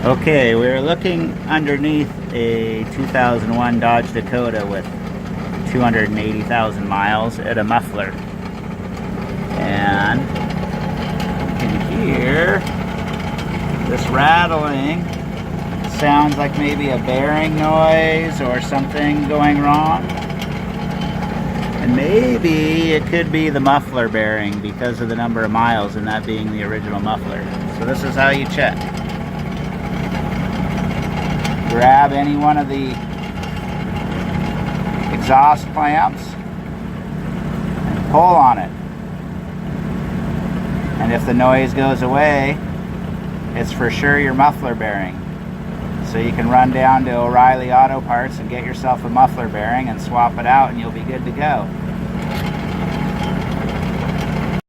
Okay, we're looking underneath a 2001 Dodge Dakota with 280,000 miles at a muffler. And you can hear this rattling. Sounds like maybe a bearing noise or something going wrong. And maybe it could be the muffler bearing because of the number of miles and that being the original muffler. So this is how you check. Grab any one of the exhaust clamps and pull on it. And if the noise goes away, it's for sure your muffler bearing. So you can run down to O'Reilly Auto Parts and get yourself a muffler bearing and swap it out and you'll be good to go.